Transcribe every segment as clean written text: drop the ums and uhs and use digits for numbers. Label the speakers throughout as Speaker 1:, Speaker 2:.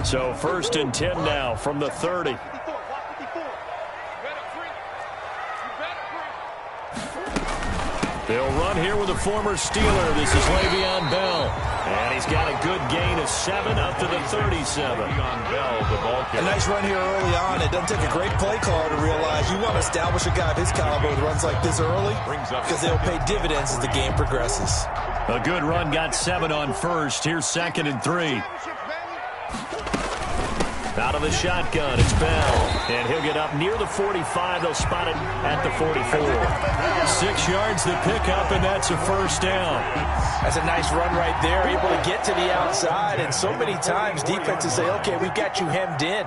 Speaker 1: So 1st and 10 now from the 30. They'll run here with a former Steeler. This is Le'Veon Bell. And he's got a good gain of 7 up to the 37.
Speaker 2: A nice run here early on. It doesn't take a great play caller to realize you want to establish a guy of his caliber with runs like this early because they'll pay dividends as the game progresses.
Speaker 1: A good run got 7 on 1st. Here's 2nd and 3. Out of the shotgun, it's Bell. And he'll get up near the 45. They'll spot it at the 44. 6 yards to pick up, and that's a 1st down.
Speaker 2: That's a nice run right there, able to get to the outside. And so many times defenses say, okay, we've got you hemmed in.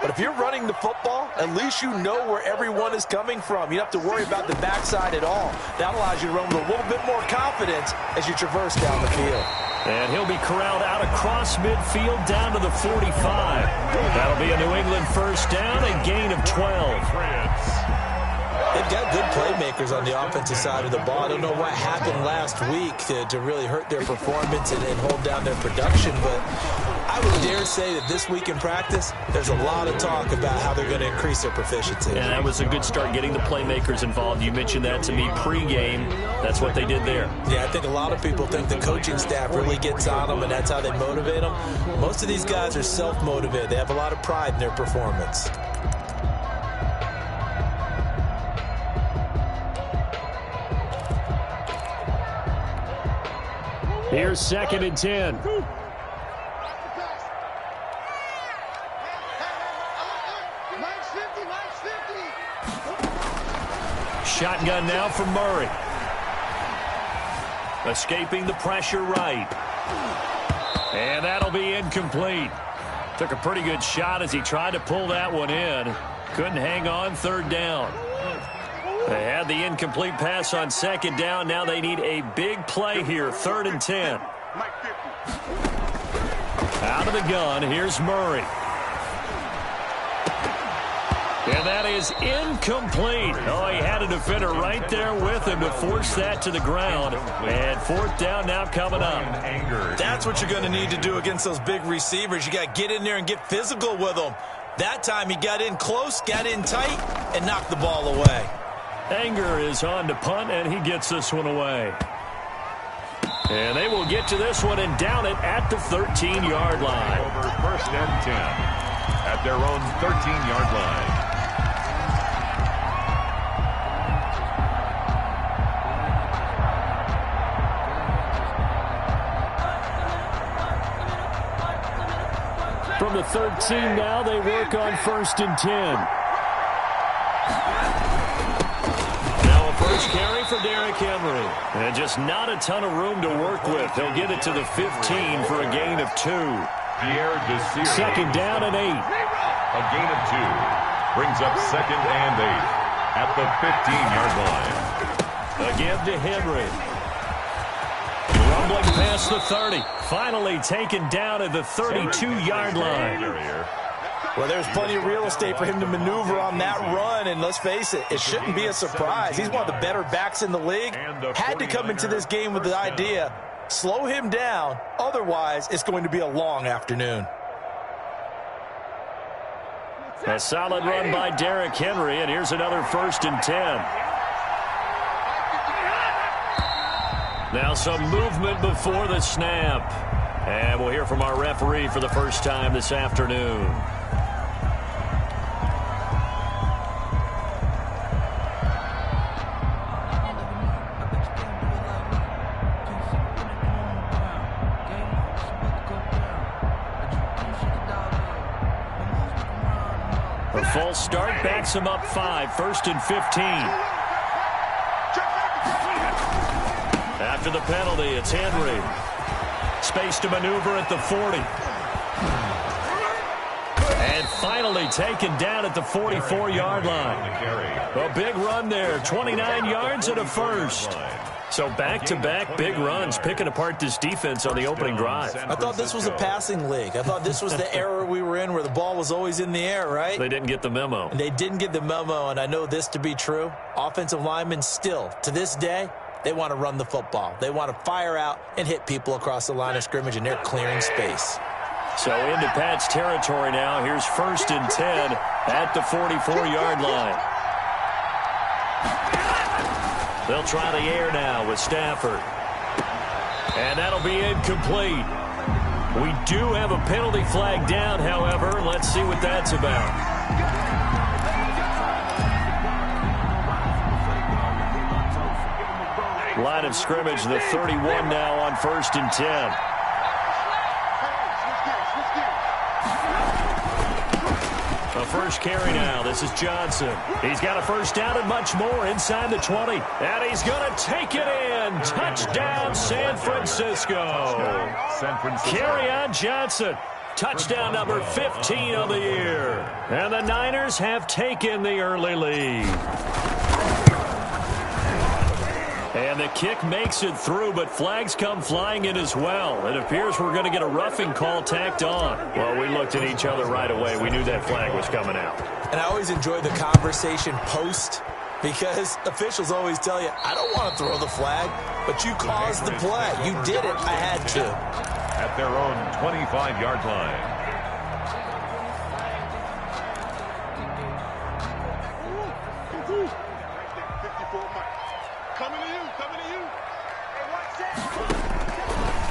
Speaker 2: But if you're running the football, at least you know where everyone is coming from. You don't have to worry about the backside at all. That allows you to run with a little bit more confidence as you traverse down the field.
Speaker 1: And he'll be corralled out across midfield down to the 45. That'll be a New England 1st down, a gain of 12.
Speaker 2: They've got good playmakers on the offensive side of the ball. I don't know what happened last week to really hurt their performance and hold down their production, but I would dare say that this week in practice, there's a lot of talk about how they're going to increase their proficiency.
Speaker 1: And that was a good start, getting the playmakers involved. You mentioned that to me pregame. That's what they did there.
Speaker 2: Yeah, I think a lot of people think the coaching staff really gets on them, and that's how they motivate them. Most of these guys are self-motivated. They have a lot of pride in their performance.
Speaker 1: Here's 2nd and 10. Shotgun now from Murray. Escaping the pressure right. And that'll be incomplete. Took a pretty good shot as he tried to pull that one in. Couldn't hang on, 3rd down. They had the incomplete pass on 2nd down. Now they need a big play here, 3rd and 10. Out of the gun, here's Murray. And that is incomplete. Oh, he had a defender right there with him to force that to the ground. And 4th down now coming up.
Speaker 2: That's what you're going to need to do against those big receivers. You got to get in there and get physical with them. That time he got in close, got in tight, and knocked the ball away.
Speaker 1: Anger is on to punt, and he gets this one away. And they will get to this one and down it at the 13-yard line.
Speaker 3: Over 1st and 10 at their own 13-yard line.
Speaker 1: From the 13 now, they work on 1st and 10. First carry for Derrick Henry. And just not a ton of room to work with. He'll get it to the 15 for a gain of 2. 2nd down and 8.
Speaker 3: A gain of 2. Brings up 2nd and 8 at the 15-yard line.
Speaker 1: Again to Henry. Rumbling past the 30. Finally taken down at the 32-yard line.
Speaker 2: Well, there's plenty of real estate for him to maneuver on that run, and let's face it, it shouldn't be a surprise. He's one of the better backs in the league. Had to come into this game with the idea, slow him down, otherwise it's going to be a long afternoon.
Speaker 1: A solid run by Derrick Henry, and here's another 1st and 10. Now some movement before the snap. And we'll hear from our referee for the first time this afternoon. A false start backs him up 5, 1st and 15. After the penalty, it's Henry. Space to maneuver at the 40. And finally taken down at the 44-yard line. A big run there, 29 yards and a 1st. So back-to-back big runs, picking apart this defense on the opening drive.
Speaker 2: I thought this was a passing league. I thought this was the era we were in where the ball was always in the air, right?
Speaker 1: They didn't get the memo.
Speaker 2: And they didn't get the memo, and I know this to be true. Offensive linemen still, to this day, they want to run the football. They want to fire out and hit people across the line of scrimmage, and they're clearing space.
Speaker 1: So into Pat's territory now. Here's 1st and 10 at the 44-yard line. They'll try the air now with Stafford. And that'll be incomplete. We do have a penalty flag down, however. Let's see what that's about. Line of scrimmage, the 31 now on 1st and 10. A first carry now. This is Johnson. He's got a first down and much more inside the 20. And he's going to take it in. Touchdown, San Francisco. Carry on Johnson. Touchdown number 15 of the year. And the Niners have taken the early lead. And the kick makes it through, but flags come flying in as well. It appears we're going to get a roughing call tacked on. Well, we looked at each other right away. We knew that flag was coming out.
Speaker 2: And I always enjoy the conversation post, because officials always tell you, I don't want to throw the flag, but you caused the play. You did it. I had to.
Speaker 3: At their own 25-yard line.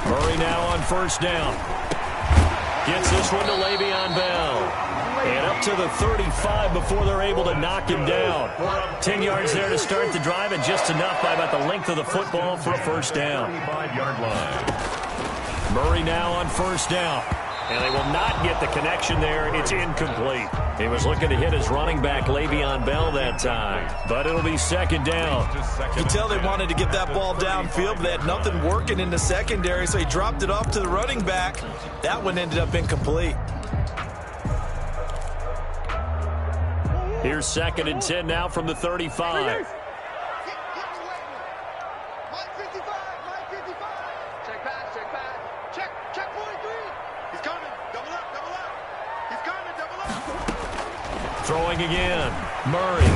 Speaker 1: Murray now on first down. Gets this one to Le'Veon Bell. And up to the 35 before they're able to knock him down. 10 yards there to start the drive, and just enough by about the length of the football for a first down.
Speaker 3: 25-yard line.
Speaker 1: Murray now on first down. And they will not get the connection there. It's incomplete. He was looking to hit his running back, Le'Veon Bell, that time. But it'll be second down.
Speaker 2: You can tell they wanted to get that ball downfield, but they had nothing working in the secondary, so he dropped it off to the running back. That one ended up incomplete.
Speaker 1: Here's 2nd and 10 now from the 35. Throwing again. Murray.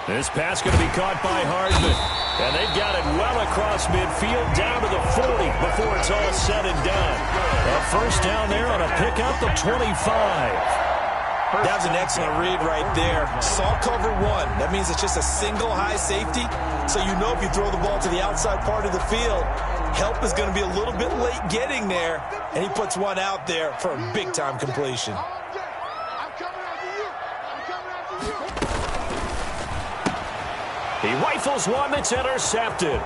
Speaker 1: This pass going to be caught by Hardman. And they've got it well across midfield down to the 40 before it's all said and done. A first down there on a pickup of 25.
Speaker 2: That was an excellent read right there. Saw cover one. That means it's just a single high safety. So you know if you throw the ball to the outside part of the field, help is going to be a little bit late getting there. And he puts one out there for a big-time completion.
Speaker 1: He rifles one that's intercepted.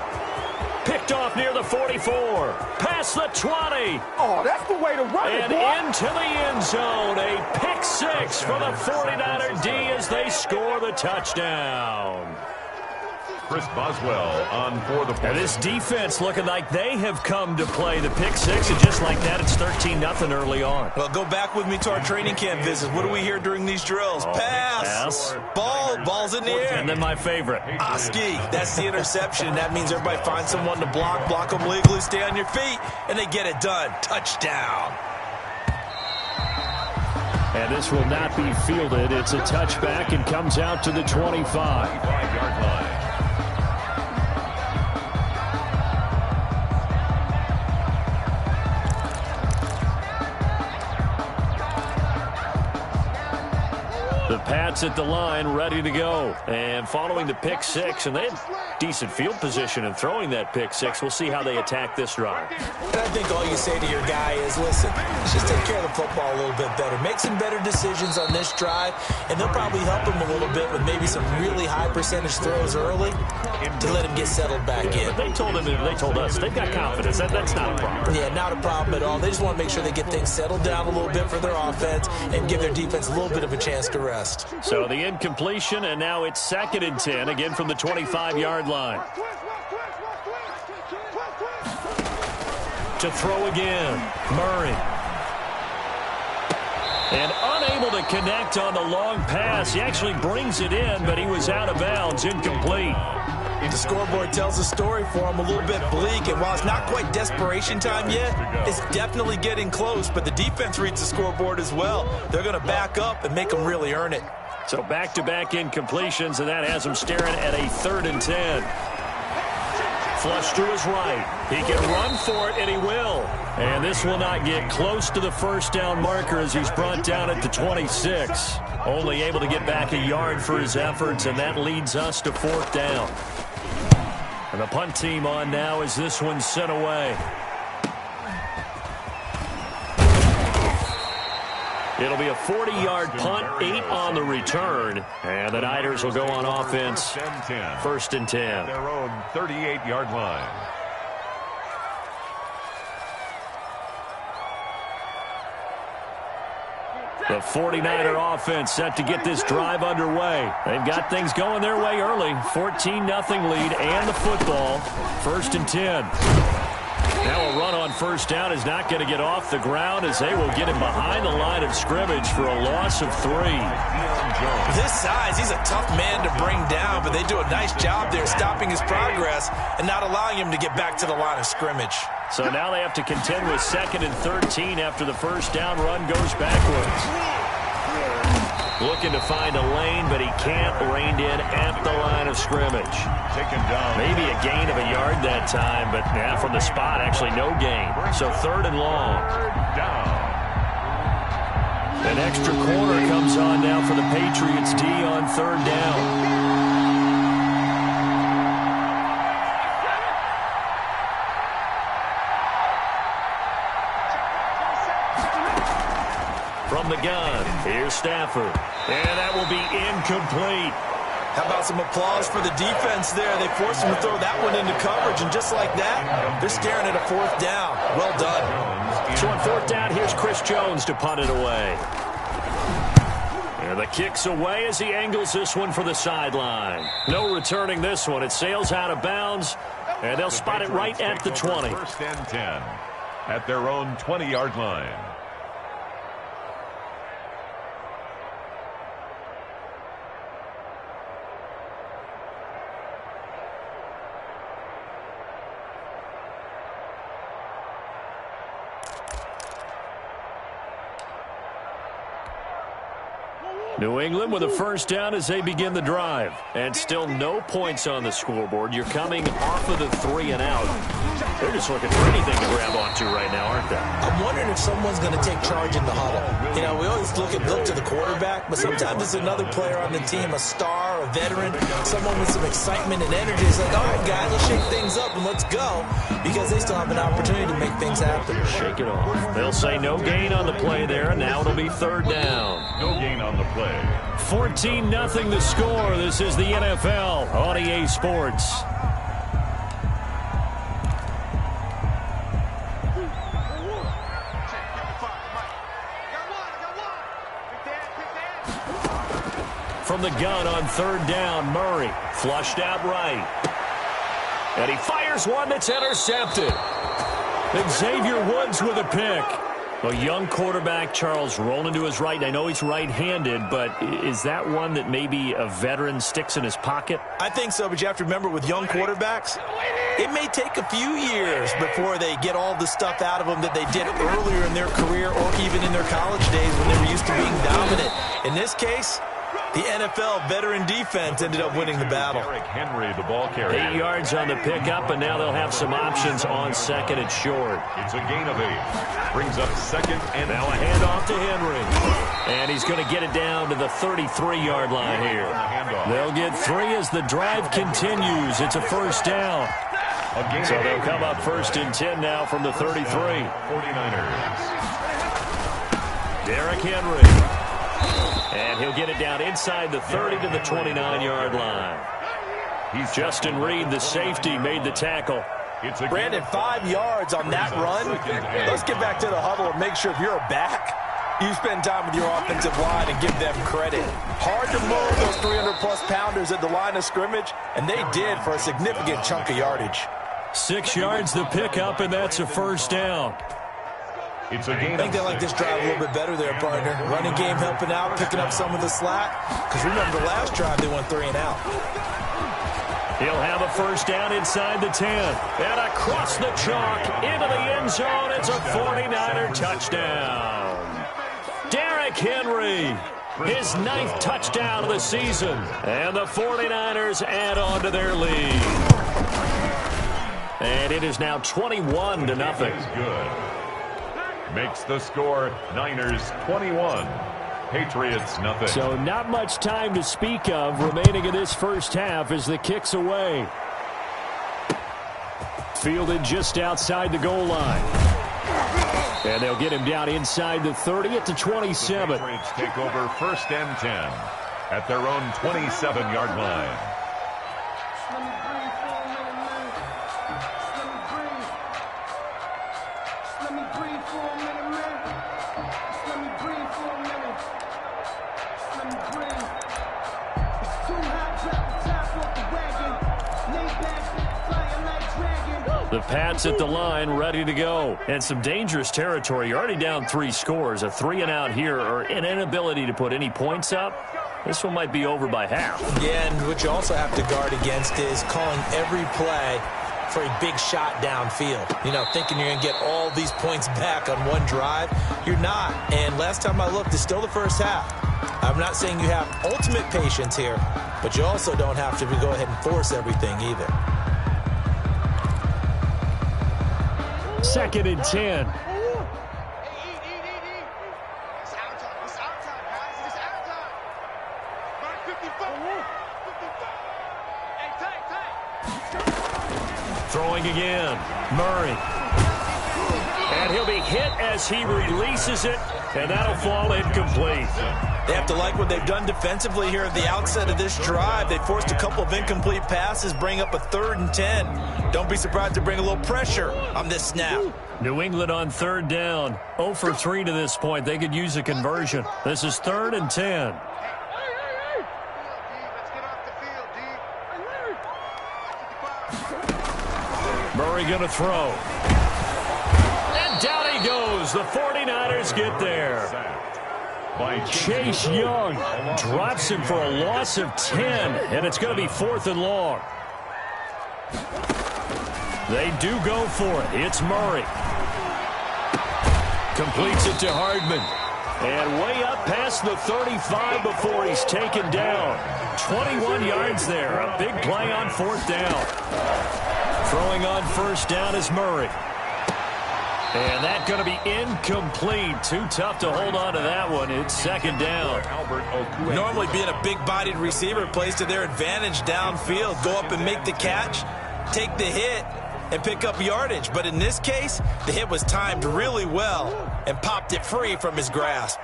Speaker 1: Picked off near the 44. Past the 20.
Speaker 4: Oh, that's the way to run it,
Speaker 1: and
Speaker 4: boy.
Speaker 1: into the end zone. A pick six for the 49er D as they score the touchdown.
Speaker 3: Chris Boswell on for the play.
Speaker 1: And this defense looking like they have come to play the pick six, and just like that, it's 13-0 early on.
Speaker 2: Well, go back with me to our training camp visits. What do we hear during these drills? Pass. Ball's in the air.
Speaker 1: And then my favorite.
Speaker 2: Oski. That's the interception. That means everybody finds someone to block them legally, stay on your feet, and they get it done. Touchdown.
Speaker 1: And this will not be fielded. It's a touchback and comes out to the 25.
Speaker 3: 25-yard line.
Speaker 1: The Pats at the line, ready to go. And following the pick six, and they had decent field position in throwing that pick six. We'll see how they attack this drive.
Speaker 2: And I think all you say to your guy is, listen, let's just take care of the football a little bit better. Make some better decisions on this drive, and they'll probably help him a little bit with maybe some really high percentage throws early to let him get settled back in.
Speaker 1: They told us they've got confidence. That's not a problem.
Speaker 2: Yeah, not a problem at all. They just want to make sure they get things settled down a little bit for their offense and give their defense a little bit of a chance to rest.
Speaker 1: So the incompletion, and now it's 2nd and 10, again from the 25-yard line. To throw again, Murray. And unable to connect on the long pass. He actually brings it in, but he was out of bounds, incomplete.
Speaker 2: The scoreboard tells a story for him, a little bit bleak, and while it's not quite desperation time yet, it's definitely getting close, but the defense reads the scoreboard as well. They're going to back up and make them really earn it.
Speaker 1: So back-to-back incompletions, and that has him staring at a 3rd and 10. Flush to his right. He can run for it, and he will. And this will not get close to the first down marker as he's brought down at the 26. Only able to get back a yard for his efforts, and that leads us to 4th down. And the punt team on now as this one's sent away. It'll be a 40-yard punt, 8 on the return. And the Niners will go on offense. 1st and 10.
Speaker 3: Their own 38-yard line.
Speaker 1: The 49er offense set to get this drive underway. They've got things going their way early. 14-0 lead and the football. 1st and 10. Now a run on 1st down is not going to get off the ground as they will get him behind the line of scrimmage for a loss of 3.
Speaker 2: With his size, he's a tough man to bring down, but they do a nice job there stopping his progress and not allowing him to get back to the line of scrimmage.
Speaker 1: So now they have to contend with 2nd and 13 after the 1st down run goes backwards. Looking to find a lane, but he can't. Reined in at the line of scrimmage.
Speaker 3: Taken down.
Speaker 1: Maybe a gain of a yard that time, but now from the spot, actually no gain. So 3rd and long.
Speaker 3: Down.
Speaker 1: An extra corner comes on now for the Patriots D on 3rd down. From the gun, here's Stafford. And that will be incomplete.
Speaker 2: How about some applause for the defense there? They forced him to throw that one into coverage, and just like that, they're staring at a 4th down. Well done.
Speaker 1: So on 4th down, here's Chris Jones to punt it away. And the kick's away as he angles this one for the sideline. No returning this one. It sails out of bounds, and they'll spot it right at the 20.
Speaker 3: 1st and 10 at their own 20-yard line.
Speaker 1: New England with a 1st down as they begin the drive. And still no points on the scoreboard. You're coming off of the 3 and out. They're just looking for anything to grab onto right now, aren't they?
Speaker 2: I'm wondering if someone's going to take charge in the huddle. You know, we always look to the quarterback, but sometimes it's another player on the team, a star, a veteran, someone with some excitement and energy. It's like, all right, guys, let's shake things up and let's go, because they still have an opportunity to make things happen.
Speaker 1: Shake it off. They'll say no gain on the play there, and now it'll be 3rd down.
Speaker 3: No gain on the play.
Speaker 1: 14-0 the score. This is the NFL on EA Sports. From the gun on 3rd down, Murray flushed out right. And he fires one that's intercepted. Xavier Woods with a pick. A young quarterback, Charles, rolling to his right. I know he's right-handed, but is that one that maybe a veteran sticks in his pocket?
Speaker 2: I think so, but you have to remember with young quarterbacks, it may take a few years before they get all the stuff out of them that they did earlier in their career or even in their college days when they were used to being dominant. In this case, the NFL veteran defense ended up winning the battle.
Speaker 3: Henry, the ball carrier.
Speaker 1: 8 yards on the pickup, and now they'll have some options on 2nd and short.
Speaker 3: It's a gain of 8. Brings up 2nd and
Speaker 1: now a handoff to Henry. And he's going to get it down to the 33-yard line here. They'll get 3 as the drive continues. It's a 1st down. So they'll come up 1st and 10 now from the 33.
Speaker 3: 49ers.
Speaker 1: Derrick Henry. And he'll get it down inside the 30 to the 29-yard line. Justin Reed, the safety, made the tackle.
Speaker 2: Brandon, 5 yards on that run. Let's get back to the huddle and make sure if you're a back, you spend time with your offensive line and give them credit. Hard to move those 300-plus pounders at the line of scrimmage, and they did for a significant chunk of yardage.
Speaker 1: 6 yards the pickup, and that's a 1st down.
Speaker 2: I think they like this drive a little bit better there, partner. Running game helping out, picking up some of the slack. Because remember, the last drive they went 3 and out.
Speaker 1: He'll have a 1st down inside the 10. And across the chalk into the end zone. It's a 49er touchdown. Derrick Henry, his 9th touchdown of the season. And the 49ers add on to their lead. And it is now 21-0.
Speaker 3: Good. Makes the score Niners 21, Patriots nothing.
Speaker 1: So not much time to speak of remaining in this first half as the kick's away. Fielded just outside the goal line. And they'll get him down inside the 30 at the 27.
Speaker 3: The Patriots take over 1st and 10 at their own 27-yard line.
Speaker 1: The Pats at the line, ready to go. And some dangerous territory. You're already down 3 scores. A 3-and-out here, or an inability to put any points up. This one might be over by half.
Speaker 2: Yeah, and what you also have to guard against is calling every play for a big shot downfield. You know, thinking you're going to get all these points back on one drive. You're not. And last time I looked, it's still the first half. I'm not saying you have ultimate patience here, but you also don't have to go ahead and force everything either.
Speaker 1: 2nd and 10. Throwing again. Murray. And he'll be hit as he releases it, and that'll fall incomplete.
Speaker 2: They have to like what they've done defensively here at the outset of this drive. They forced a couple of incomplete passes, bring up a 3rd and 10. Don't be surprised to bring a little pressure on this snap.
Speaker 1: New England on 3rd down. 0 for 3 to this point. They could use a conversion. This is 3rd and 10. Murray going to throw. And down he goes. The 49ers get there. Chase Young drops him for a loss of 10, and it's going to be 4th and long. They do go for it. It's Murray. Completes it to Hardman. And way up past the 35 before he's taken down. 21 yards there. A big play on 4th down. Throwing on 1st down is Murray. And that's going to be incomplete. Too tough to hold on to that one. It's 2nd down.
Speaker 2: Normally being a big-bodied receiver plays to their advantage downfield. Go up and make the catch, take the hit, and pick up yardage. But in this case, the hit was timed really well and popped it free from his grasp.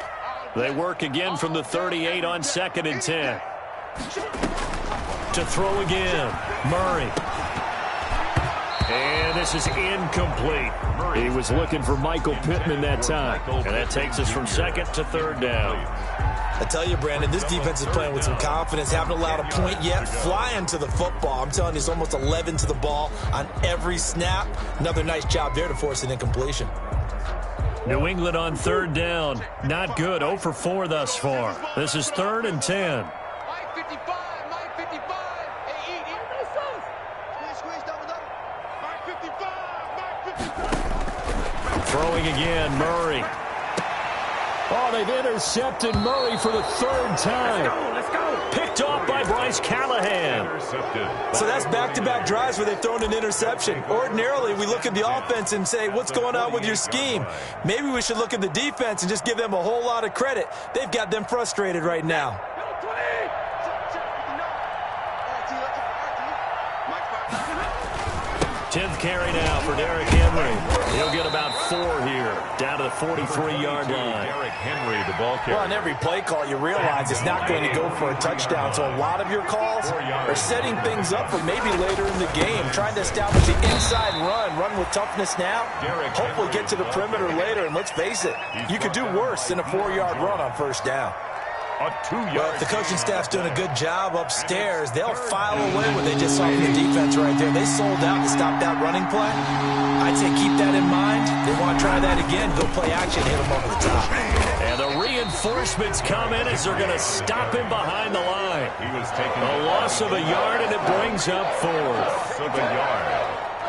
Speaker 1: They work again from the 38 on 2nd and 10. To throw again, Murray. And this is incomplete. He was looking for Michael Pittman that time. And that takes us from 2nd to 3rd down.
Speaker 2: I tell you, Brandon, this defense is playing with some confidence. Haven't allowed a point yet. Flying to the football. I'm telling you, it's almost 11 to the ball on every snap. Another nice job there to force an incompletion.
Speaker 1: New England on 3rd down. Not good. 0 for 4 thus far. This is 3rd and 10. Throwing again, Murray. Oh, they've intercepted Murray for the 3rd time. Let's go. Picked off by Bryce Callahan.
Speaker 2: So that's back-to-back drives where they've thrown an interception. Ordinarily, we look at the offense and say, what's going on with your scheme? Maybe we should look at the defense and just give them a whole lot of credit. They've got them frustrated right now.
Speaker 1: Tenth carry now for Derrick Henry. He'll get about 4 here, down to the 43-yard line.
Speaker 3: Derrick Henry, the ball carrier.
Speaker 2: Well, on every play call, you realize it's not going to go for a touchdown. So a lot of your calls are setting things up for maybe later in the game, trying to establish the inside run with toughness now. Hopefully get to the perimeter later, and let's face it, you could do worse than a 4-yard run on 1st down.
Speaker 3: Well,
Speaker 2: if the coaching staff's doing a good job upstairs, they'll file away what they just saw from the defense right there. They sold out to stop that running play. I'd say keep that in mind. They want to try that again, go play action, hit them over the top.
Speaker 1: And the reinforcements come in as they're going to stop him behind the line. A loss of a yard, and it brings up 4th.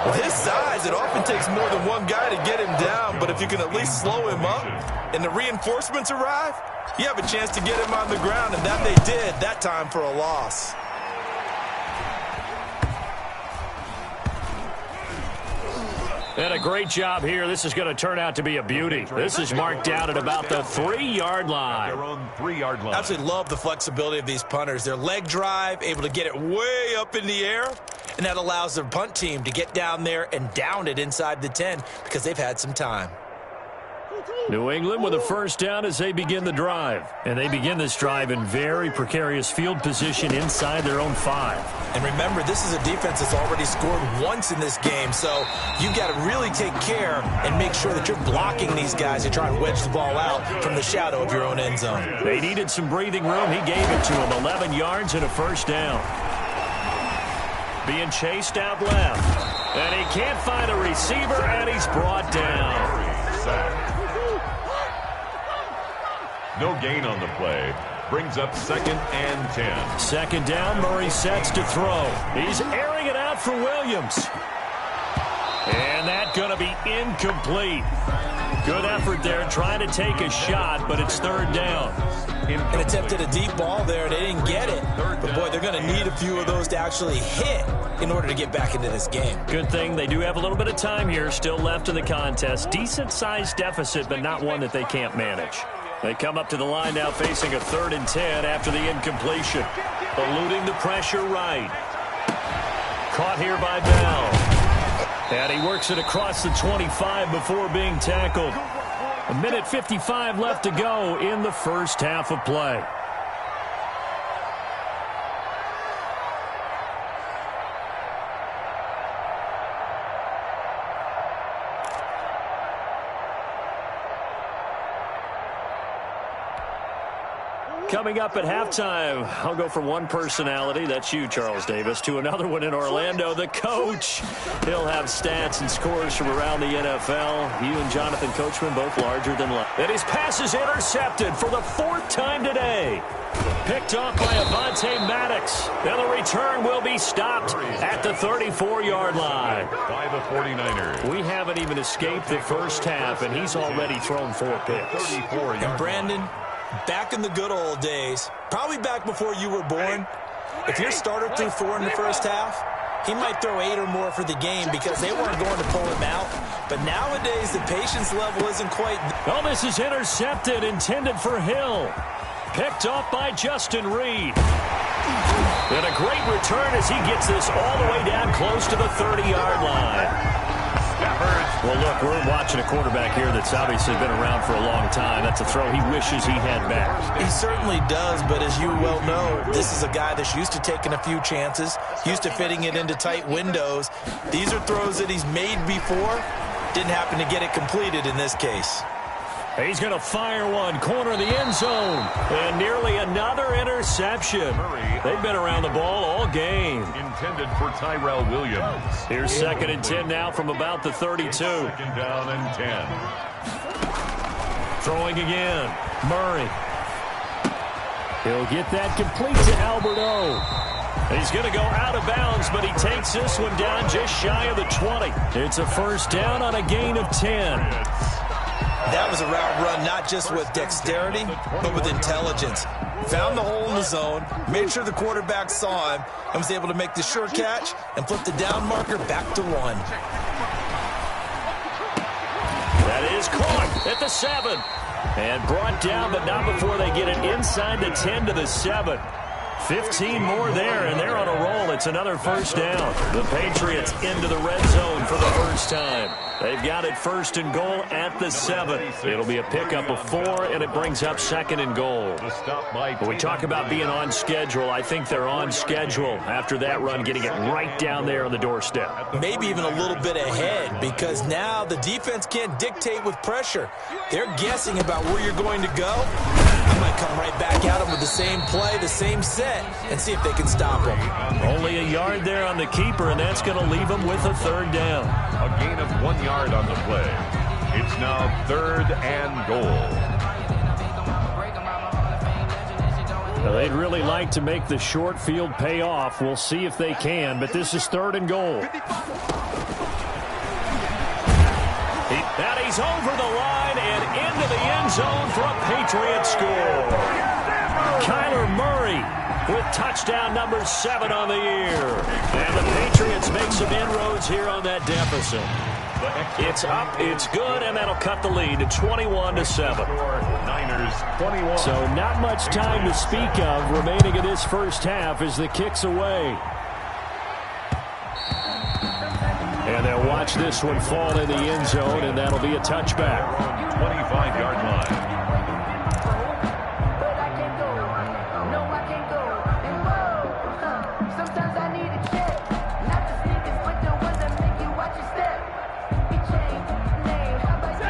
Speaker 2: With his size, it often takes more than one guy to get him down, but if you can at least slow him up and the reinforcements arrive, you have a chance to get him on the ground, and that they did, that time for a loss.
Speaker 1: And a great job here. This is going to turn out to be a beauty. This is marked down at about the 3-yard line.
Speaker 3: Their own 3-yard line.
Speaker 2: Absolutely love the flexibility of these punters. Their leg drive, able to get it way up in the air, and that allows their punt team to get down there and down it inside the 10 because they've had some time.
Speaker 1: New England with a first down as they begin the drive. And they begin this drive in very precarious field position inside their own 5.
Speaker 2: And remember, this is a defense that's already scored once in this game, so you've got to really take care and make sure that you're blocking these guys to try and wedge the ball out from the shadow of your own end zone.
Speaker 1: They needed some breathing room. He gave it to him. 11 yards and a first down. Being chased out left. And he can't find a receiver, and he's brought down.
Speaker 3: Sack. No gain on the play. Brings up 2nd and 10.
Speaker 1: Second down, Murray sets to throw. He's airing it out for Williams. And that's going to be incomplete. Good effort there trying to take a shot, but it's 3rd down.
Speaker 2: An attempt at a deep ball there. They didn't get it. But, boy, they're going to need a few of those to actually hit in order to get back into this game.
Speaker 1: Good thing they do have a little bit of time here still left in the contest. Decent-sized deficit, but not one that they can't manage. They come up to the line now facing a 3rd and 10 after the incompletion. Eluding the pressure right. Caught here by Bell. And he works it across the 25 before being tackled. 1:55 left to go in the first half of play. Coming up at halftime, I'll go from one personality, that's you, Charles Davis, to another one in Orlando, the coach. He'll have stats and scores from around the NFL. You and Jonathan Coachman both larger than life. And his pass is intercepted for the 4th time today. Picked off by Avonte Maddox. And the return will be stopped at the 34-yard line.
Speaker 3: By the 49ers.
Speaker 1: We haven't even escaped the first half, and he's already thrown 4 picks.
Speaker 2: And Brandon, back in the good old days, probably back before you were born, if your starter threw 4 in the first half, he might throw 8 or more for the game because they weren't going to pull him out. But nowadays, the patience level isn't quite...
Speaker 1: Oh, this is intercepted, intended for Hill. Picked off by Justin Reed. And a great return as he gets this all the way down close to the 30-yard line. Well, look, we're watching a quarterback here that's obviously been around for a long time. That's a throw he wishes he had back.
Speaker 2: He certainly does, but as you well know, this is a guy that's used to taking a few chances, used to fitting it into tight windows. These are throws that he's made before. Didn't happen to get it completed in this case.
Speaker 1: He's going to fire one, corner of the end zone, and nearly another interception. They've been around the ball all game.
Speaker 3: Intended for Tyrell Williams.
Speaker 1: Here's 2nd and 10 now from about the 32.
Speaker 3: 2nd down and 10.
Speaker 1: Throwing again, Murray. He'll get that complete to Albert O. He's going to go out of bounds, but he takes this one down just shy of the 20. It's a first down on a gain of 10.
Speaker 2: That was a route run not just with dexterity, but with intelligence. Found the hole in the zone, made sure the quarterback saw him, and was able to make the sure catch and flip the down marker back to 1.
Speaker 1: That is caught at the 7. And brought down, but not before they get it inside the 10 to the 7. 15 more there, and they're on a roll. It's another first down. The Patriots into the red zone for the first time. They've got it 1st and goal at the 7. It'll be a pickup of 4, and it brings up 2nd and goal. When we talk about being on schedule, I think they're on schedule after that run, getting it right down there on the doorstep.
Speaker 2: Maybe even a little bit ahead, because now the defense can't dictate with pressure. They're guessing about where you're going to go. You might come right back at them with the same play, the same set, and see if they can stop them.
Speaker 1: Only a yard there on the keeper, and that's going to leave them with a 3rd down.
Speaker 3: A gain of 1 yard on the play. It's now 3rd and goal.
Speaker 1: Now, they'd really like to make the short field pay off. We'll see if they can, but this is 3rd and goal. And he's over the line and into the end zone for a Patriot score. Kyler Murray with touchdown number 7 on the year. And the Patriots make some inroads here on that deficit. It's up, it's good, and that'll cut the lead to 21-7.
Speaker 3: Niners 21.
Speaker 1: So not much time to speak of remaining in this first half as the kick's away. And they'll watch this one fall in the end zone, and that'll be a touchback.
Speaker 3: 25-yard line.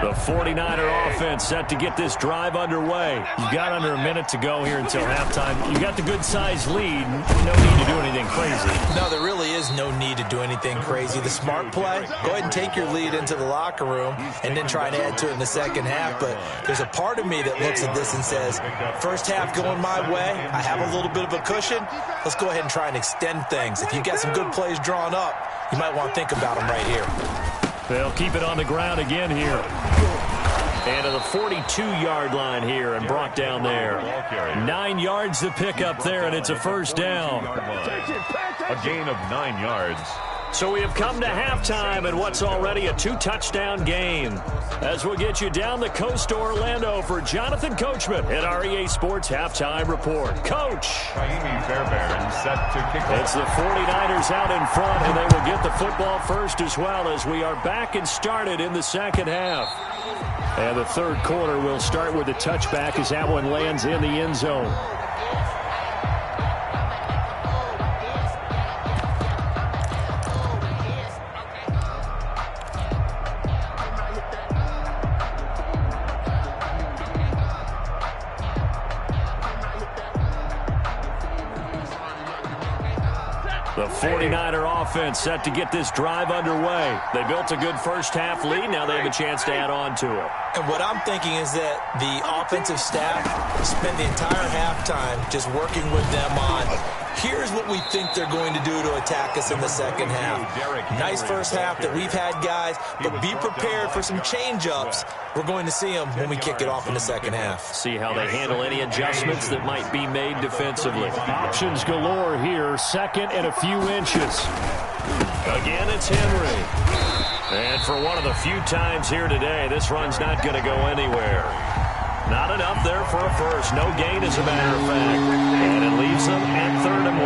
Speaker 3: The 49er offense set to get this drive underway. You've got under a minute to go here until halftime. You got the good-sized lead. No need to do anything crazy.
Speaker 2: No, there really is no need to do anything crazy. The smart play, go ahead and take your lead into the locker room and then try and add to it in the second half. But there's a part of me that looks at this and says, first half going my way, I have a little bit of a cushion. Let's go ahead and try and extend things. If you've got some good plays drawn up, you might want to think about them right here.
Speaker 1: They'll keep it on the ground again here. And to the 42-yard line here and brought down there. 9 yards to pick up there, and it's a first down.
Speaker 3: A gain of 9 yards.
Speaker 1: So we have come to halftime in what's already a 2-touchdown game. As we'll get you down the coast to Orlando for Jonathan Coachman at our EA Sports Halftime Report. Coach!
Speaker 3: Raheem Fairbairn set to kick off.
Speaker 1: It's the 49ers out in front, and they will get the football first as well as we are back and started in the second half. And the third quarter will start with a touchback as that one lands in the end zone. The 49er offense set to get this drive underway. They built a good first half lead. Now they have a chance to add on to it.
Speaker 2: And what I'm thinking is that the offensive staff spent the entire halftime just working with them on, here's what we think they're going to do to attack us in the second half. Nice first half that we've had, guys, but be prepared for some change-ups. We're going to see them when we kick it off in the second half.
Speaker 1: See how they handle any adjustments that might be made defensively. Options galore here, second and a few inches. Again, it's Henry. And for one of the few times here today, this run's not going to go anywhere. Not enough there for a first. No gain, as a matter of fact. And it leaves them at 3rd and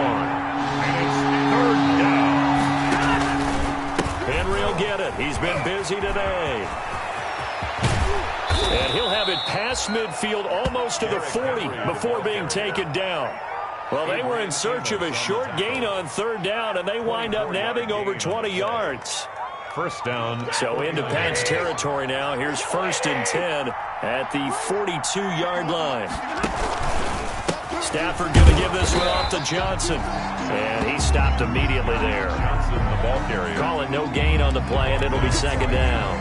Speaker 1: 1. Henry will get it. He's been busy today. And he'll have it past midfield almost to the 40 before being taken down. Well, they were in search of a short gain on 3rd down, and they wind up nabbing over 20 yards.
Speaker 3: First down.
Speaker 1: So into Pat's territory now. Here's 1st and 10 at the 42-yard line. Stafford going to give this one off to Johnson. And he stopped immediately there.
Speaker 3: Johnson, the ball carrier.
Speaker 1: Call it no gain on the play, and it'll be 2nd down.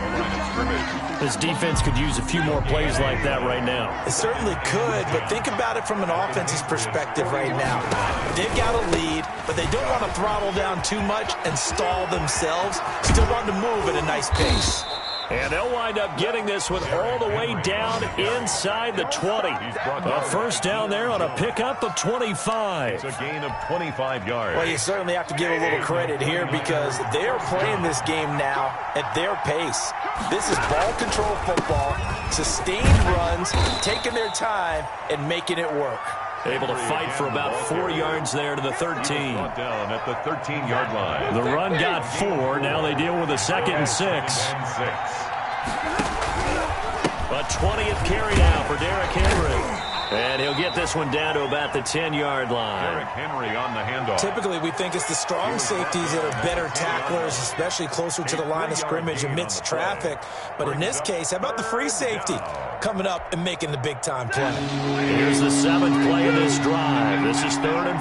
Speaker 1: This defense could use a few more plays like that right now.
Speaker 2: It certainly could, but think about it from an offense's perspective right now. They've got a lead, but they don't want to throttle down too much and stall themselves. Still want to move at a nice pace.
Speaker 1: And they'll wind up getting this one all the way down inside the 20. A first down there on a pickup of 25.
Speaker 3: It's a gain of 25 yards.
Speaker 2: Well, you certainly have to give a little credit here because they're playing this game now at their pace. This is ball control football, sustained runs, taking their time, and making it work.
Speaker 1: Able to fight for about 4 yards there to the 13.
Speaker 3: Down at the 13-yard line.
Speaker 1: The run got 4. Now they deal with a 2nd and 6. A 20th carry now for Derrick Henry. And he'll get this one down to about the 10-yard line.
Speaker 3: Derrick Henry on the handoff.
Speaker 2: Typically, we think it's the strong safeties that are better tacklers, especially closer to the line of scrimmage amidst traffic. But in this case, how about the free safety coming up and making the big-time play?
Speaker 1: Here's the 7th play of this drive. This is 3rd and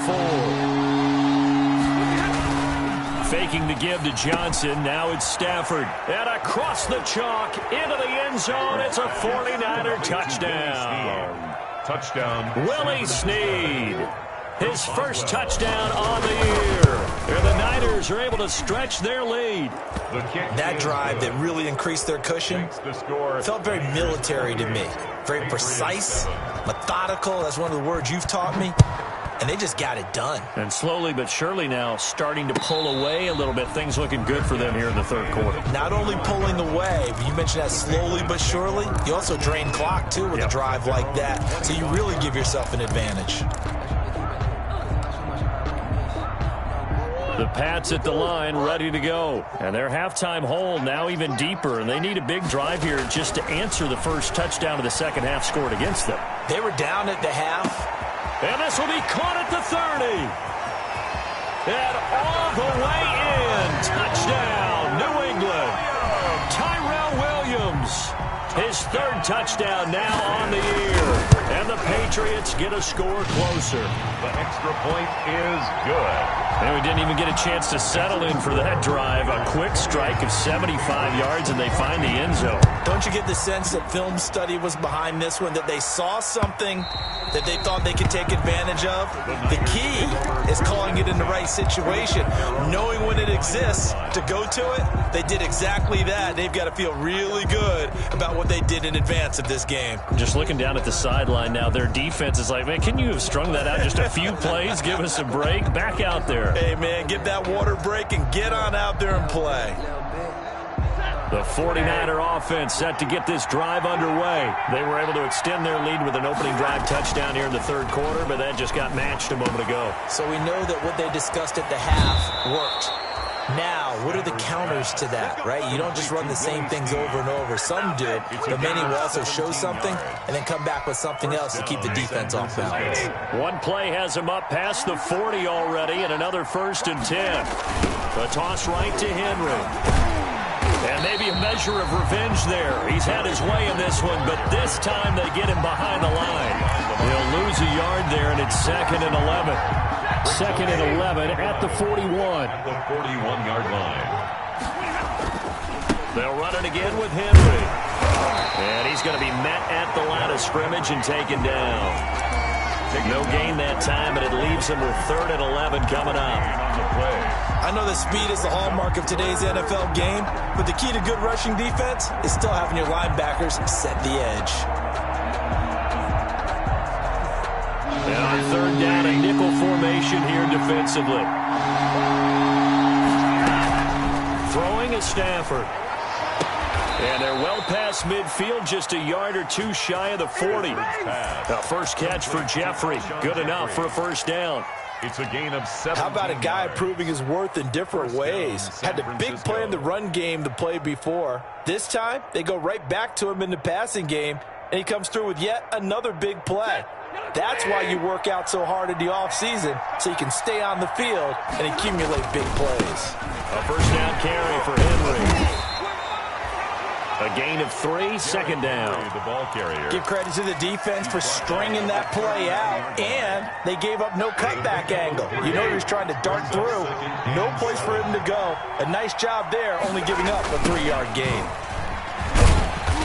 Speaker 1: 4. Faking the give to Johnson. Now it's Stafford. And across the chalk into the end zone. It's a 49er touchdown.
Speaker 3: Touchdown.
Speaker 1: Willie Snead. His first touchdown on the year. And the Niners are able to stretch their lead.
Speaker 2: That drive that really increased their cushion felt very military to me. Very precise, methodical. That's one of the words you've taught me. and they just got it done.
Speaker 1: And slowly but surely now starting to pull away a little bit. Things looking good for them here in the third quarter.
Speaker 2: Not only pulling away, but you mentioned that slowly but surely. You also drain clock, too, with a drive like that. So you really give yourself an advantage.
Speaker 1: The Pats at the line, ready to go. And their halftime hole now even deeper. And they need a big drive here just to answer the first touchdown of the second half scored against them.
Speaker 2: They were down at the half.
Speaker 1: And this will be caught at the 30. And all the way in. Touchdown, New England. Tyrell Williams. His third touchdown now on the year. And the Patriots get a score closer.
Speaker 4: The extra point is good.
Speaker 1: And we didn't even get a chance to settle in for that drive. A quick strike of 75 yards, and they find the end zone.
Speaker 2: Don't you get the sense that film study was behind this one, that they saw something that they thought they could take advantage of? The key is calling it in the right situation. Knowing when it exists to go to it, they did exactly that. They've got to feel really good about what they did in advance of this game.
Speaker 1: Just looking down at the sideline now, their defense is like, man, can you have strung that out just a few plays? Give us a break. Back out there.
Speaker 2: Hey, man, get that water break and get on out there and play.
Speaker 1: The 49er offense set to get this drive underway. They were able to extend their lead with an opening drive touchdown here in the third quarter, but that just got matched a moment ago.
Speaker 2: So we know that what they discussed at the half worked. Now, what are the counters to that, right? You don't just run the same things over and over. Some do, but many will also show something and then come back with something else to keep the defense off balance.
Speaker 1: One play has him up past the 40 already, and another 1st and 10. The toss right to Henry. And maybe a measure of revenge there. He's had his way in this one, but this time they get him behind the line. He'll lose a yard there, and it's 2nd and 11. 2nd and 11 at the 41.
Speaker 4: At the 41-yard line.
Speaker 1: They'll run it again with Henry. And he's going to be met at the line of scrimmage and taken down. No gain that time, and it leaves them with 3rd and 11 coming up.
Speaker 2: I know that speed is the hallmark of today's NFL game, but the key to good rushing defense is still having your linebackers set the edge.
Speaker 1: And on 3rd down, a nickel formation here defensively. Throwing is Stafford. And they're well past midfield, just a yard or two shy of the 40. The first catch for Jeffrey. Good enough for a first down.
Speaker 4: It's a gain of 7.
Speaker 2: How about a guy proving his worth in different ways? Had a big play in the run game the play before. This time, they go right back to him in the passing game, and he comes through with yet another big play. That's why you work out so hard in the offseason, so you can stay on the field and accumulate big plays.
Speaker 1: A first down carry for Henry. A gain of 3, 2nd down.
Speaker 4: The ball carrier.
Speaker 2: Give credit to the defense for stringing that play out, and they gave up no cutback angle. You know he was trying to dart through. No place for him to go. A nice job there, only giving up a 3-yard gain.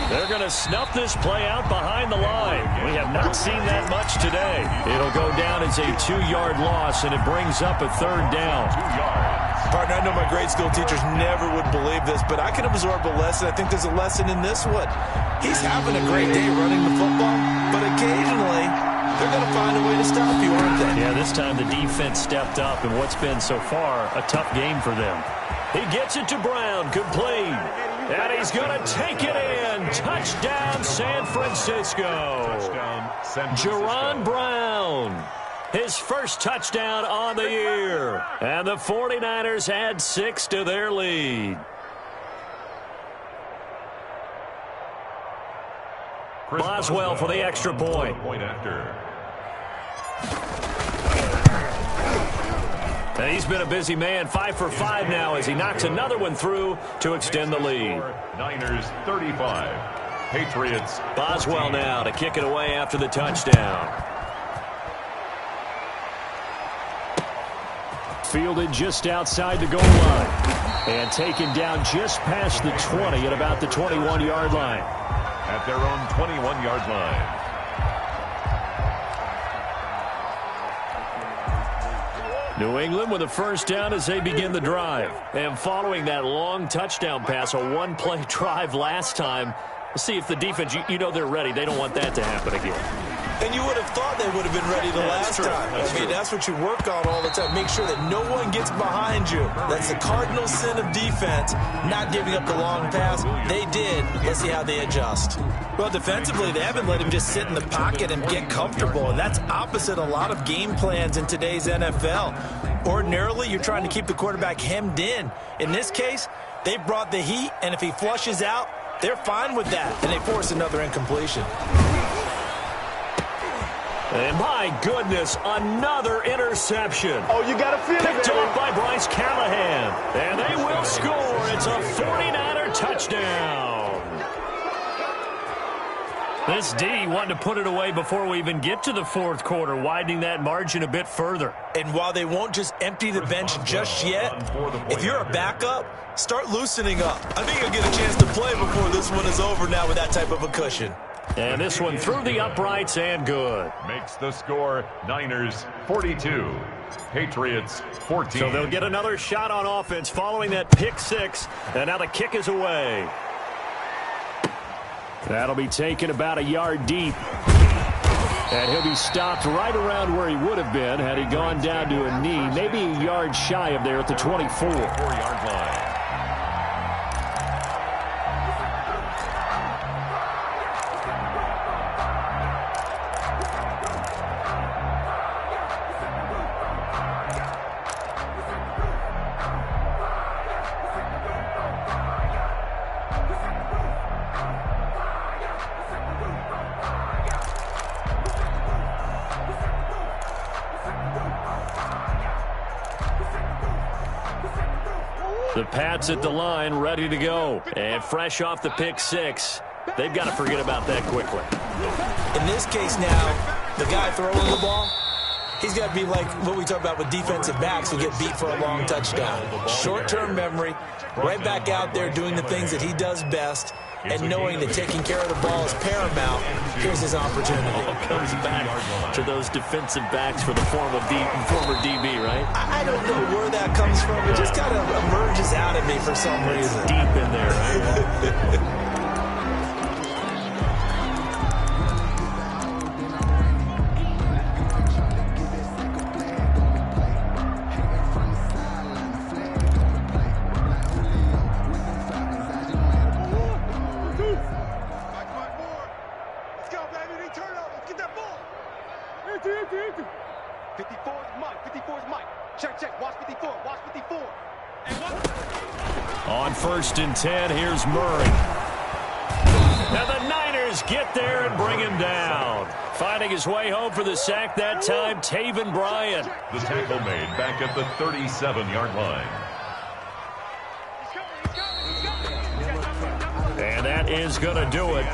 Speaker 1: They're going to snuff this play out behind the line. We have not seen that much today. It'll go down as a 2-yard loss, and it brings up a 3rd down.
Speaker 4: 2 yards.
Speaker 2: Partner, I know my grade school teachers never would believe this, but I can absorb a lesson. I think there's a lesson in this one. He's having a great day running the football, but occasionally they're going to find a way to stop you, aren't they?
Speaker 1: Yeah, this time the defense stepped up in what's been so far a tough game for them. He gets it to Brown, complete. And he's going to take it in. Touchdown, San Francisco.
Speaker 4: Touchdown, San Francisco.
Speaker 1: Jaron Brown. His first touchdown on the year. And the 49ers add 6 to their lead. Boswell for the extra point.
Speaker 4: Point after.
Speaker 1: And he's been a busy man, 5 for 5 now as he knocks another one through to extend the lead.
Speaker 4: Niners 35. Patriots.
Speaker 1: Boswell now to kick it away after the touchdown. Fielded just outside the goal line. And taken down just past the 20 at about the 21-yard line.
Speaker 4: At their own 21-yard line.
Speaker 1: New England with a first down as they begin the drive. And following that long touchdown pass, a one-play drive last time, let's see if the defense, you know they're ready. They don't want that to happen again.
Speaker 2: And you would have thought they would have been ready the last time. That's what you work on all the time. Make sure that no one gets behind you. That's the cardinal sin of defense, not giving up the long pass. They did. Let's see how they adjust. Well, defensively, they haven't let him just sit in the pocket and get comfortable, and that's opposite a lot of game plans in today's NFL. Ordinarily, you're trying to keep the quarterback hemmed in. In this case, they brought the heat, and if he flushes out, they're fine with that, and they force another incompletion.
Speaker 1: And my goodness, another interception.
Speaker 5: Oh, you got to feel it,
Speaker 1: Picked off by Bryce Callahan. And they will score. It's a 49er touchdown. This D wanted to put it away before we even get to the fourth quarter, widening that margin a bit further.
Speaker 2: And while they won't just empty the bench just yet, if you're a backup, start loosening up. I think you'll get a chance to play before this one is over now with that type of a cushion.
Speaker 1: And this one through the uprights and good.
Speaker 4: Makes the score Niners 42, Patriots 14.
Speaker 1: So they'll get another shot on offense following that pick six. And now the kick is away. That'll be taken about a yard deep. And he'll be stopped right around where he would have been had he gone down to a knee. Maybe a yard shy of there at the 24.
Speaker 4: 4-yard line.
Speaker 1: The Pats at the line, ready to go. And fresh off the pick six, they've got to forget about that quickly.
Speaker 2: In this case now, the guy throwing the ball, he's got to be like what we talk about with defensive backs who get beat for a long touchdown. Short-term memory, right back out there doing the things that he does best, and knowing that taking care of the ball is paramount. Here's his opportunity.
Speaker 1: All comes back to those defensive backs for the former DB, right?
Speaker 2: I don't know where that comes from. It just kind of emerges out of me for some reason.
Speaker 1: Deep in there, right? On 1st and 10, here's Murray. Now the Niners get there and bring him down. Finding his way home for the sack that time, Taven Bryan.
Speaker 4: The tackle made back at the 37-yard line.
Speaker 1: And that is going to do it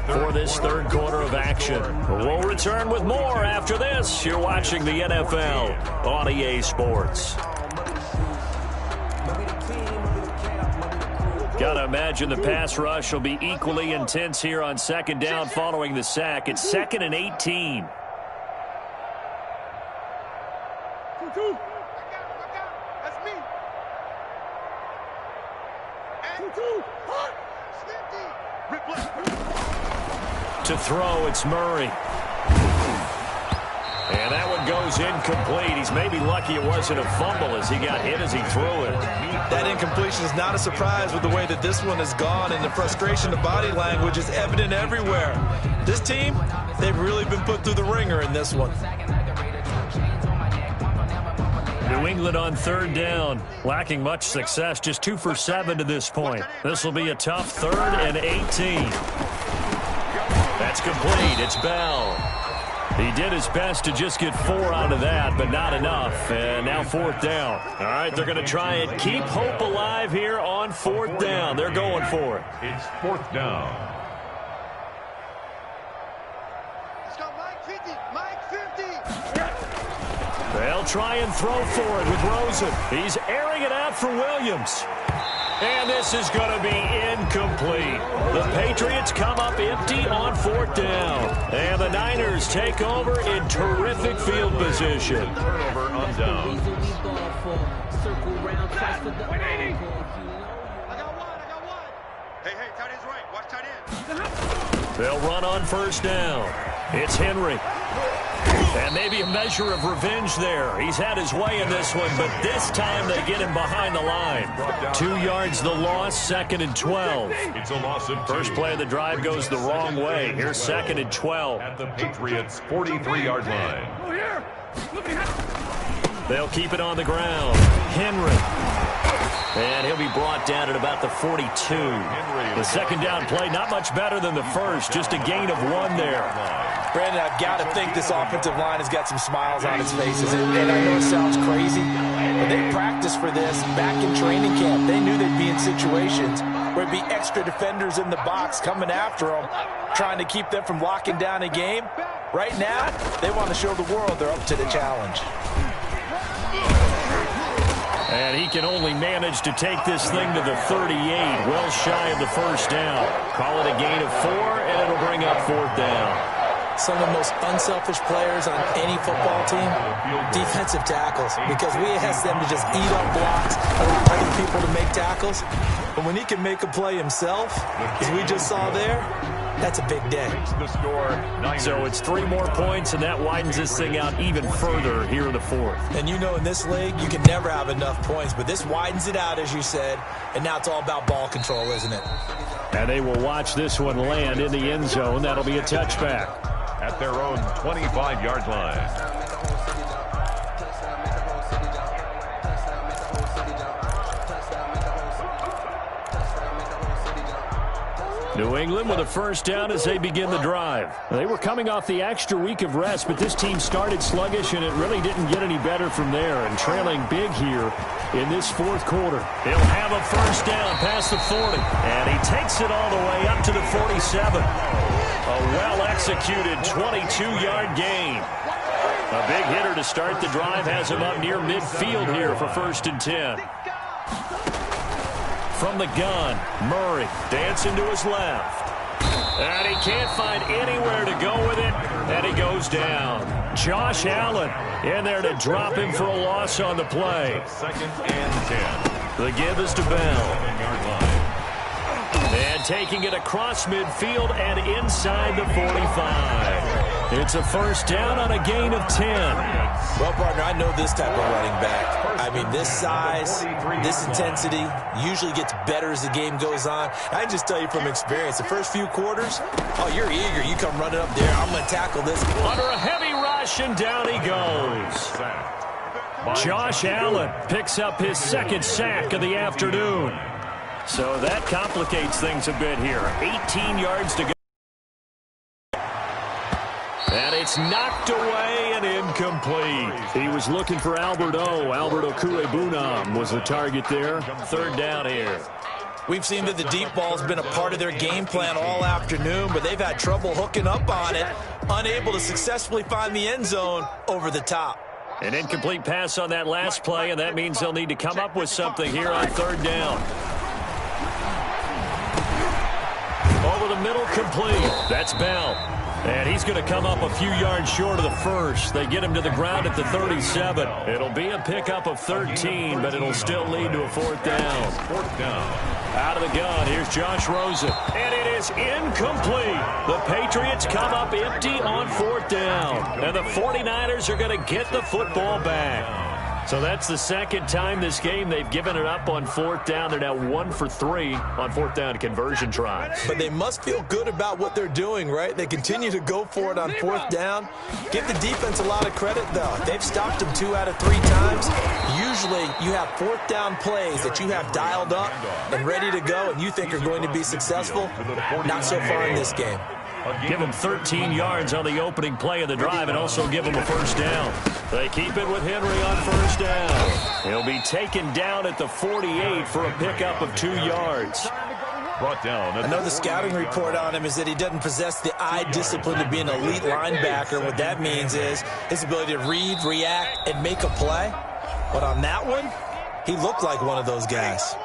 Speaker 1: for this third quarter of action. We'll return with more after this. You're watching the NFL on EA Sports. Got to imagine the pass rush will be equally intense here on second down following the sack. It's 2nd and 18. To throw, it's Murray. And that one goes incomplete. He's maybe lucky it wasn't a fumble as he got hit as he threw it.
Speaker 2: That incompletion is not a surprise with the way that this one has gone, and the frustration, the body language is evident everywhere. This team, they've really been put through the ringer in this one.
Speaker 1: New England on 3rd down, lacking much success, just 2 for 7 to this point. This will be a tough 3rd and 18. That's complete. It's Bell. He did his best to just get 4 out of that, but not enough. And now 4th down. All right, they're going to try and keep hope alive here on 4th down. They're going for it.
Speaker 4: It's 4th down.
Speaker 5: Let's go, Mike 50. Mike 50.
Speaker 1: They'll try and throw for it with Rosen. He's airing it out for Williams. And this is going to be incomplete. The Patriots come up empty on 4th down. And the Niners take over in terrific field position.
Speaker 4: Turnover on down.
Speaker 5: I got one. Hey, tight end's right. Watch tight end.
Speaker 1: They'll run on 1st down. It's Henry. And maybe a measure of revenge there. He's had his way in this one, but this time they get him behind the line. 2 yards the loss, 2nd and 12.
Speaker 4: It's a loss of 2.
Speaker 1: First play of the drive goes the wrong way. Here's 2nd and 12.
Speaker 4: At the Patriots' 43-yard line.
Speaker 1: They'll keep it on the ground. Henry. And he'll be brought down at about the 42. The second down play, not much better than the first. Just a gain of 1 there.
Speaker 2: Brandon, I've got to think this offensive line has got some smiles on its faces. And I know it sounds crazy, but they practiced for this back in training camp. They knew they'd be in situations where it'd be extra defenders in the box coming after them, trying to keep them from locking down a game. Right now, they want to show the world they're up to the challenge.
Speaker 1: And he can only manage to take this thing to the 38, well shy of the first down. Call it a gain of 4, and it'll bring up 4th down.
Speaker 2: Some of the most unselfish players on any football team, defensive tackles, because we ask them to just eat up blocks, allow other people to make tackles. But when he can make a play himself, as we just saw there, that's a big day.
Speaker 1: So it's 3 more points, and that widens this thing out even further here in the 4th.
Speaker 2: And you know in this league, you can never have enough points, but this widens it out, as you said, and now it's all about ball control, isn't it?
Speaker 1: And they will watch this one land in the end zone. That'll be a touchback.
Speaker 4: At their own 25-yard line.
Speaker 1: New England with a first down as they begin the drive. They were coming off the extra week of rest, but this team started sluggish, and it really didn't get any better from there, and trailing big here in this 4th quarter. He'll have a first down past the 40, and he takes it all the way up to the 47. A well-executed 22-yard gain. A big hitter to start the drive has him up near midfield here for 1st and 10. From the gun, Murray dancing to his left. And he can't find anywhere to go with it, and he goes down. Josh Allen in there to drop him for a loss on the play.
Speaker 4: 2nd and 10.
Speaker 1: The give is to Bell. And taking it across midfield and inside the 45. It's a first down on a gain of 10.
Speaker 2: Well, partner, I know this type of running back. I mean, this size, this intensity usually gets better as the game goes on. I can just tell you from experience, the first few quarters, oh, you're eager. You come running up there. I'm going to tackle this.
Speaker 1: Under a heavy rush, and down he goes. Josh Allen picks up his 2nd sack of the afternoon. So that complicates things a bit here. 18 yards to go. And it's knocked away and incomplete. He was looking for Albert Okuebunam was the target there. 3rd down here.
Speaker 2: We've seen that the deep ball's been a part of their game plan all afternoon, but they've had trouble hooking up on it, unable to successfully find the end zone over the top.
Speaker 1: An incomplete pass on that last play, and that means they'll need to come up with something here on 3rd down. Over the middle, complete. That's Bell. And he's going to come up a few yards short of the first. They get him to the ground at the 37. It'll be a pickup of 13, but it'll still lead to a 4th down.
Speaker 4: 4th down.
Speaker 1: Out of the gun, here's Josh Rosen. And it is incomplete. The Patriots come up empty on 4th down. And the 49ers are going to get the football back. So that's the 2nd time this game they've given it up on 4th down. They're now 1 for 3 on 4th down conversion tries.
Speaker 2: But they must feel good about what they're doing, right? They continue to go for it on 4th down. Give the defense a lot of credit, though. They've stopped them 2 out of 3 times. Usually you have 4th down plays that you have dialed up and ready to go and you think are going to be successful. Not so far in this game.
Speaker 1: Give them 13 yards on the opening play of the drive and also give them a first down. They keep it with Henry on first down. He'll be taken down at the 48 for a pickup of 2 yards.
Speaker 4: Brought down.
Speaker 2: I know the scouting report on him is that he doesn't possess the eye discipline to be an elite linebacker. What that means is his ability to read, react, and make a play. But on that one, he looked like one of those guys.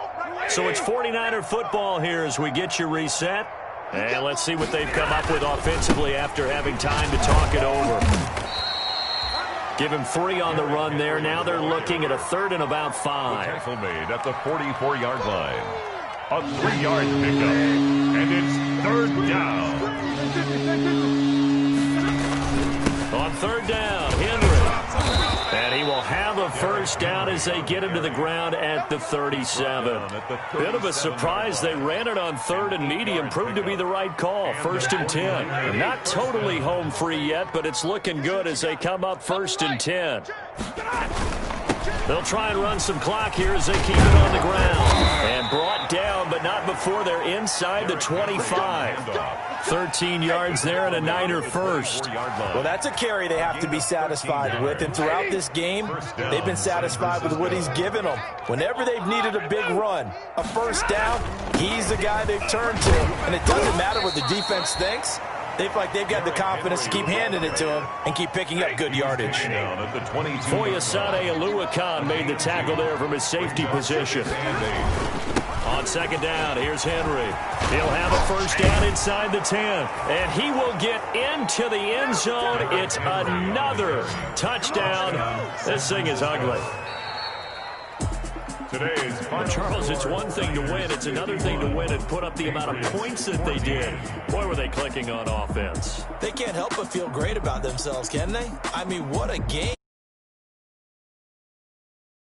Speaker 1: So it's 49er football here as we get you reset. And let's see what they've come up with offensively after having time to talk it over. Give him 3 on the run there. Now they're looking at a 3rd and about 5.
Speaker 4: Tackle made at the 44-yard line. A 3-yard pickup. And it's 3rd down.
Speaker 1: third down, Henry. And he will have a first down as they get into the ground at the 37. Bit of a surprise. They ran it on third and medium. Proved to be the right call. First and 10. Not totally home free yet, but it's looking good as they come up first and 10. They'll try and run some clock here as they keep it on the ground. And brought down, but not before they're inside the 25. 13 yards there and a Niner first.
Speaker 2: Well, that's a carry they have to be satisfied with. And throughout this game, they've been satisfied with what he's given them. Whenever they've needed a big run, a first down, he's the guy they've turned to. And it doesn't matter what the defense thinks. They feel like they've got the confidence to keep handing it to him and keep picking up good yardage.
Speaker 1: Foyesade Aluakan made the tackle there from his safety position. On second down, here's Henry. He'll have a first down inside the 10. And he will get into the end zone. It's another touchdown. This thing is ugly. But Charles, it's one thing to win. It's another thing to win and put up the amount of points that they did. Boy, were they clicking on offense.
Speaker 2: They can't help but feel great about themselves, can they? I mean, what a game.